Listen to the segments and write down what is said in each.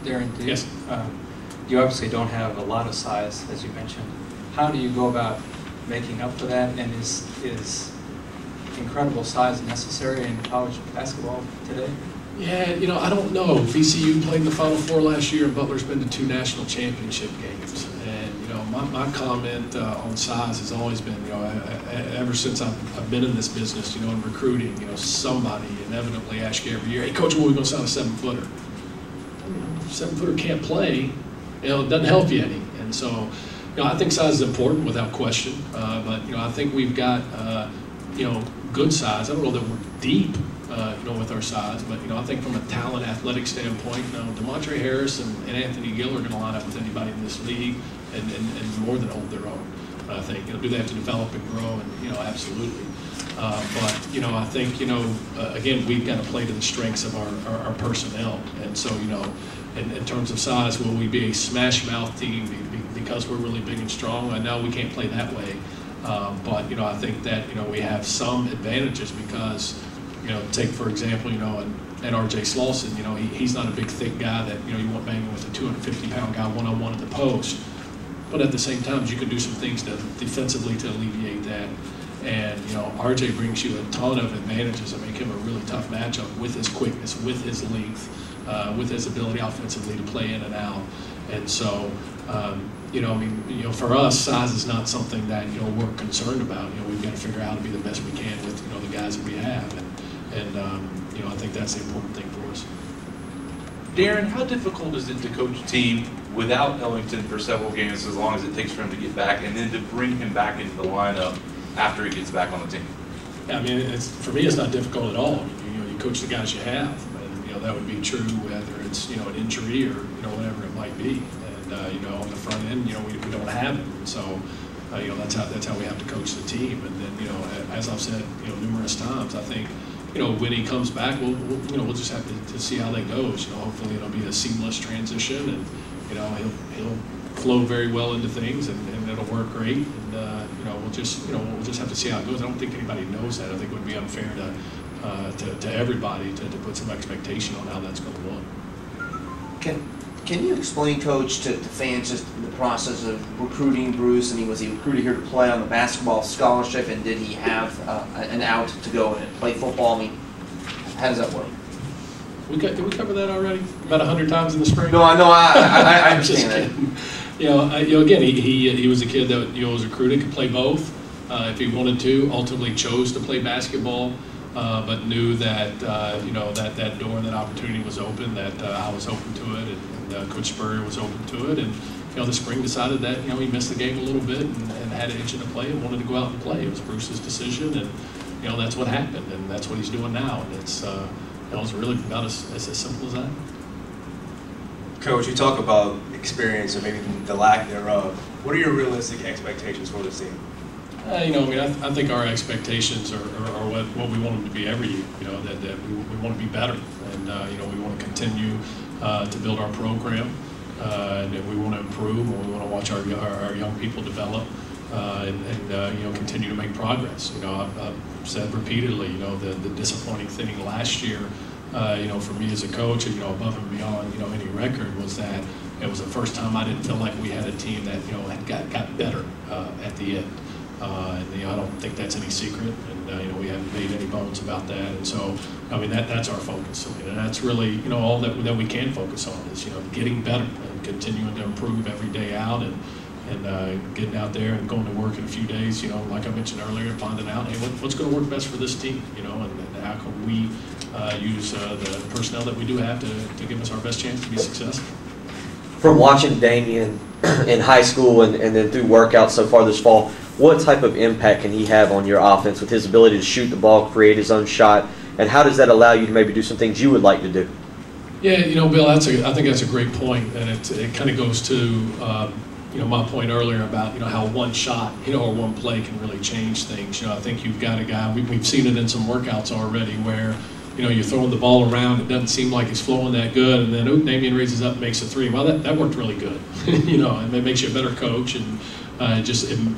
Darrin, yes. You obviously don't have a lot of size, as you mentioned. How do you go about making up for that? And is incredible size necessary in college basketball today? Yeah, you know, I don't know. VCU played in the Final Four last year, and Butler's been to 2 national championship games. And, you know, my comment on size has always been, you know, ever since I've been in this business, you know, in recruiting, you know, somebody inevitably asks you every year, hey, Coach, when are we going to sign a 7-footer? 7-footer can't play, you know, it doesn't help you any. And so, you know, I think size is important without question. But, you know, I think we've got, you know, good size. I don't know that we're deep, you know, with our size, but, you know, I think from a talent, athletic standpoint, you know, DeMontre Harris and Anthony Gill are going to line up with anybody in this league and more than hold their own. I think, you know, do they have to develop and grow? And, you know, absolutely. But, you know, I think, you know, again, we've got to play to the strengths of our personnel. And so, you know, in terms of size, will we be a smash mouth team because we're really big and strong? I know we can't play that way. But, you know, I think that, you know, we have some advantages because, you know, take, for example, you know, and R.J. Slauson, you know, he's not a big, thick guy that, you know, you want banging with a 250-pound guy one-on-one at the post. But at the same time, you can do some things defensively to alleviate that. And, you know, R.J. brings you a ton of advantages that make him a really tough matchup with his quickness, with his length, with his ability offensively to play in and out. And so, you know, I mean, you know, for us, size is not something that, you know, we're concerned about. You know, we've got to figure out how to be the best we can with, you know, the guys that we have. And you know, I think that's the important thing for us. Darrin, how difficult is it to coach a team without Ellington for several games, as long as it takes for him to get back, and then to bring him back into the lineup after he gets back on the team? Yeah, I mean, for me, it's not difficult at all. You know, you coach the guys you have, and, you know, that would be true whether it's, you know, an injury or, you know, whatever it might be. And, you know, on the front end, you know, we don't have it. And so, you know, that's how we have to coach the team. And then, you know, as I've said, you know, numerous times, I think, you know, when he comes back, we'll just have to see how that goes. You know, hopefully it'll be a seamless transition, and, you know, he'll flow very well into things, and it'll work great. And you know, we'll just have to see how it goes. I don't think anybody knows that. I think it would be unfair to everybody to put some expectation on how that's going to look. Can you explain, Coach, to fans just the process of recruiting Bruce? I mean, was he recruited here to play on the basketball scholarship, and did he have an out to go and play football? I mean, how does that work? Did we cover that already? About 100 times in the spring? No, I understand that. You know, again, he was a kid that, you know, was recruited, could play both if he wanted to. Ultimately, chose to play basketball. But knew that, you know, that door and that opportunity was open, that I was open to it, and Coach Spurrier was open to it. And, you know, the spring decided that, you know, he missed the game a little bit and had an itch to play and wanted to go out and play. It was Bruce's decision, and, you know, that's what happened, and that's what he's doing now. And it's, you know, it's really about as simple as that. Coach, you talk about experience or maybe the lack thereof. What are your realistic expectations for this team? You know, I mean, I think our expectations are what we want them to be every year. You know, that we want to be better, and you know, we want to continue to build our program, and we want to improve, and we want to watch our young people develop, and you know, continue to make progress. You know, I've said repeatedly, you know, the disappointing thing last year, you know, for me as a coach, and, you know, above and beyond, you know, any record, was that it was the first time I didn't feel like we had a team that, you know, had got better at the end. And, you know, I don't think that's any secret, and you know, we haven't made any bones about that. And so, I mean, that's our focus. I mean, and that's really, you know, all that we can focus on is, you know, getting better and continuing to improve every day out, and getting out there and going to work in a few days. You know, like I mentioned earlier, finding out, hey, what's going to work best for this team? You know, and how can we use the personnel that we do have to give us our best chance to be successful. From watching Damian in high school and then through workouts so far this fall, what type of impact can he have on your offense with his ability to shoot the ball, create his own shot, and how does that allow you to maybe do some things you would like to do? Yeah, you know, Bill, I think that's a great point, and it kind of goes to you know, my point earlier about, you know, how one shot, you know, or one play can really change things. You know, I think you've got a guy, we've seen it in some workouts already, where, you know, you're throwing the ball around, it doesn't seem like it's flowing that good, and then Damian raises up and makes a three. Well, that worked really good. You know, and it makes you a better coach, and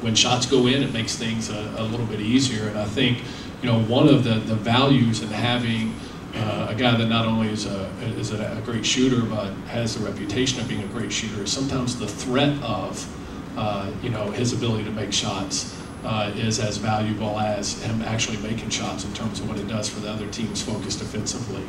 when shots go in, it makes things a little bit easier. And I think, you know, one of the values in having a guy that not only is a great shooter, but has the reputation of being a great shooter, is sometimes the threat of, his ability to make shots is as valuable as him actually making shots in terms of what it does for the other team's focus defensively.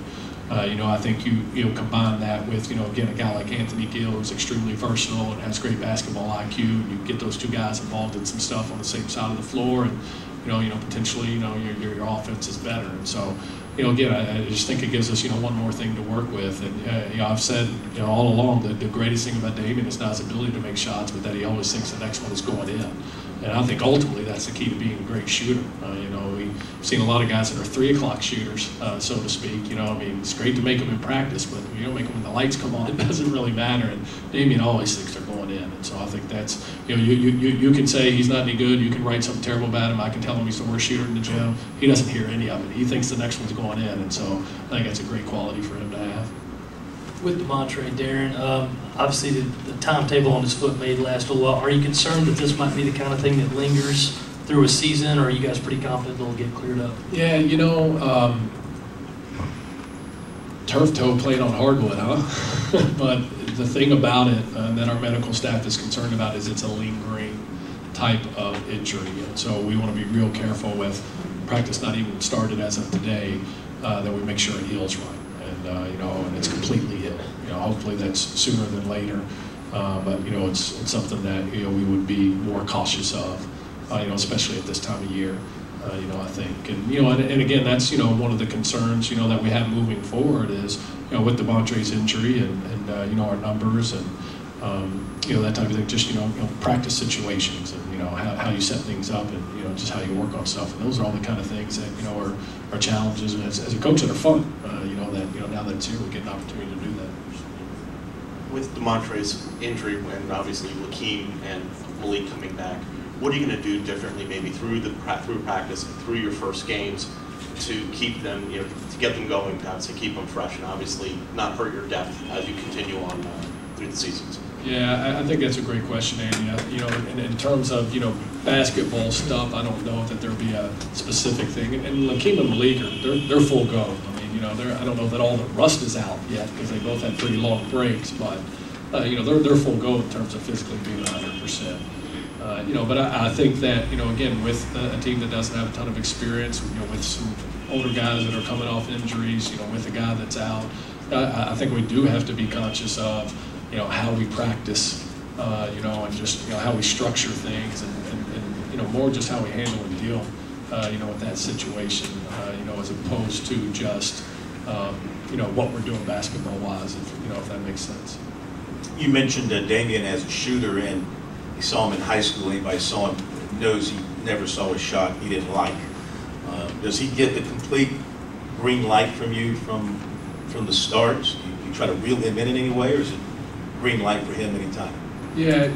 I think you combine that with, again, a guy like Anthony Gill, who's extremely versatile and has great basketball IQ, and you get those two guys involved in some stuff on the same side of the floor, and potentially, your offense is better. And so, again, I just think it gives us, one more thing to work with. And, I've said, all along that the greatest thing about Damian is not his ability to make shots, but that he always thinks the next one is going in. And I think ultimately that's the key to being a great shooter. We've seen a lot of guys that are 3 o'clock shooters, so to speak. It's great to make them in practice, but you don't make them when the lights come on, it doesn't really matter. And Damian always thinks they're going in. And so I think that's, you can say he's not any good, you can write something terrible about him, I can tell him he's the worst shooter in the gym. He doesn't hear any of it. He thinks the next one's going in. And so I think that's a great quality for him to have. With DeMontre, Darrin, obviously the timetable on his foot may last a little while. Are you concerned that this might be the kind of thing that lingers through a season, or are you guys pretty confident it'll get cleared up? Yeah, turf toe played on hardwood, huh? But the thing about it that our medical staff is concerned about is it's a lingering type of injury. And so we want to be real careful with practice not even started as of today, that we make sure it heals right. And it's completely healed. Hopefully that's sooner than later. But it's something that we would be more cautious of, especially at this time of year. I think, and again, that's one of the concerns that we have moving forward is with DeMontre's injury and our numbers and that type of thing. Just practice situations and how you set things up and just how you work on stuff. And those are all the kind of things that are challenges as a coach that are fun. That now that it's here, we get an opportunity to do that. With DeMontre's injury and obviously Lakeem and Malik coming back, what are you going to do differently, maybe through practice and through your first games, to keep them, to get them going, to obviously keep them fresh and obviously not hurt your depth as you continue on through the seasons? Yeah, I think that's a great question, Andy. In terms of basketball stuff, I don't know that there'll be a specific thing. And Lakeem and Malik they're full go. I don't know that all the rust is out yet because they both had pretty long breaks, but they're full go in terms of physically being 100%. But I think that again, with a team that doesn't have a ton of experience, with some older guys that are coming off injuries, with a guy that's out, I think we do have to be conscious of how we practice, and just how we structure things, and more just how we handle and deal, with that situation, as opposed to just what we're doing basketball-wise, if that makes sense. You mentioned Damian as a shooter, and you saw him in high school. Anybody saw him knows he never saw a shot he didn't like. Does he get the complete green light from you from the start? You try to reel him in any way, or is it green light for him anytime? Yeah,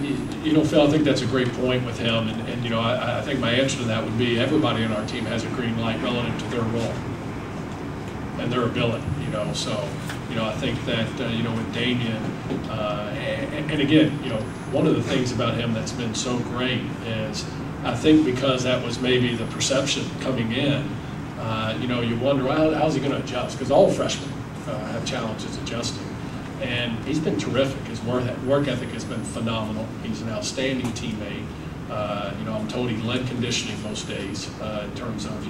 Phil, I think that's a great point with him, and I think my answer to that would be everybody on our team has a green light relative to their role and their ability, so, I think that, with Damian, and again, one of the things about him that's been so great is I think because that was maybe the perception coming in, you wonder, well, how's he going to adjust? Because all freshmen have challenges adjusting. And he's been terrific. His work ethic has been phenomenal. He's an outstanding teammate. I'm told he led conditioning most days in terms of,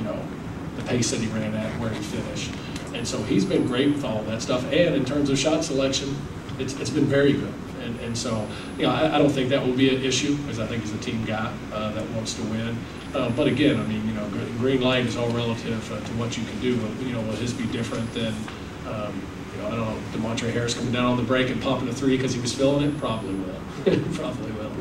the pace that he ran at, where he finished. And so he's been great with all of that stuff. And in terms of shot selection, it's been very good. And so, I don't think that will be an issue because I think he's a team guy that wants to win. But again, green light is all relative to what you can do. Will his be different than, I don't know, DeMontre Harris coming down on the break and popping a three because he was feeling it? Probably will. Probably will.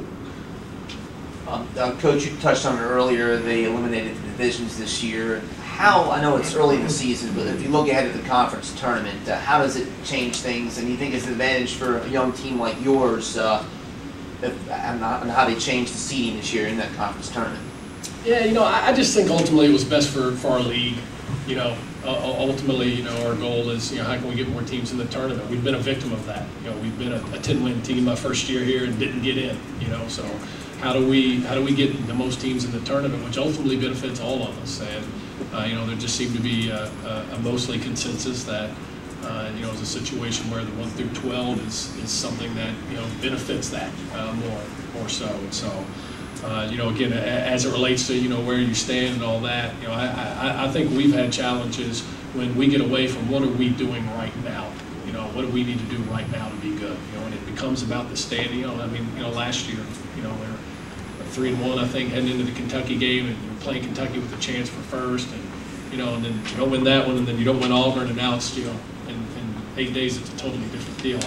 Coach, you touched on it earlier. They eliminated the divisions this year. I know it's early in the season, but if you look ahead at the conference tournament, how does it change things? And do you think it's an advantage for a young team like yours on how they changed the seeding this year in that conference tournament? Yeah, I just think ultimately it was best for our league. Ultimately, our goal is, how can we get more teams in the tournament? We've been a victim of that. We've been a 10-win team my first year here and didn't get in. So how do we get the most teams in the tournament, which ultimately benefits all of us? And There just seemed to be a mostly consensus that is a situation where the 1 through 12 is something that benefits that more so. And so, again, as it relates to where you stand and all that, I think we've had challenges when we get away from what are we doing right now. What do we need to do right now to be good? And it becomes about the standing. Last year, we're 3-1, I think, heading into the Kentucky game, and you're playing Kentucky with a chance for first, and and then you don't win that one, and then you don't win Auburn, and now it's in 8 days it's a totally different deal.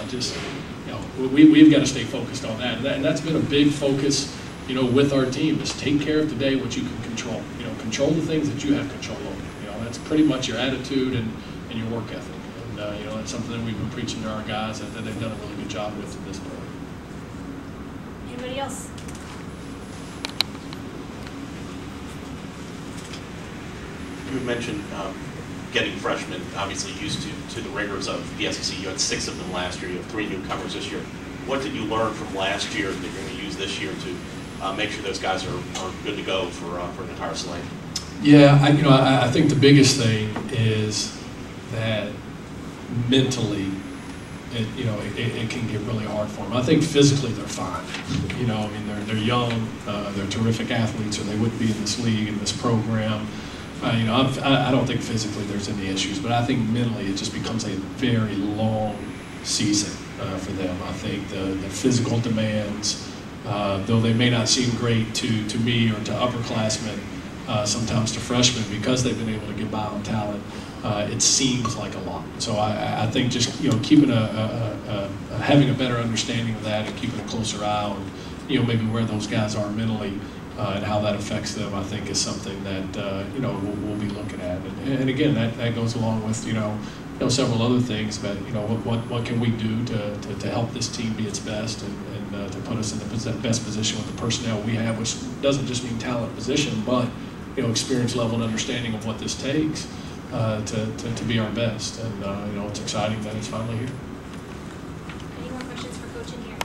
We've got to stay focused on that, and that's been a big focus, with our team, is take care of today what you can control. Control the things that you have control over. That's pretty much your attitude and your work ethic. And that's something that we've been preaching to our guys that they've done a really good job with at this point. Anybody else? You mentioned getting freshmen obviously used to the rigors of the SEC. You had 6 of them last year. You have 3 newcomers this year. What did you learn from last year that you're going to use this year to make sure those guys are good to go for an entire slate? Yeah, I think the biggest thing is that mentally, it can get really hard for them. I think physically they're fine. They're young, they're terrific athletes, or they wouldn't be in this league, in this program. I don't think physically there's any issues, but I think mentally it just becomes a very long season for them. I think the physical demands, though they may not seem great to me or to upperclassmen, sometimes to freshmen, because they've been able to get by on talent, it seems like a lot. So I think just keeping having a better understanding of that and keeping a closer eye on maybe where those guys are mentally and how that affects them, I think is something that we'll be looking at. And again, that goes along with several other things. But what can we do to help this team be its best and to put us in the best position with the personnel we have, which doesn't just mean talent position, but experience level and understanding of what this takes to be our best. And it's exciting that it's finally here. Any more questions for Coach in here?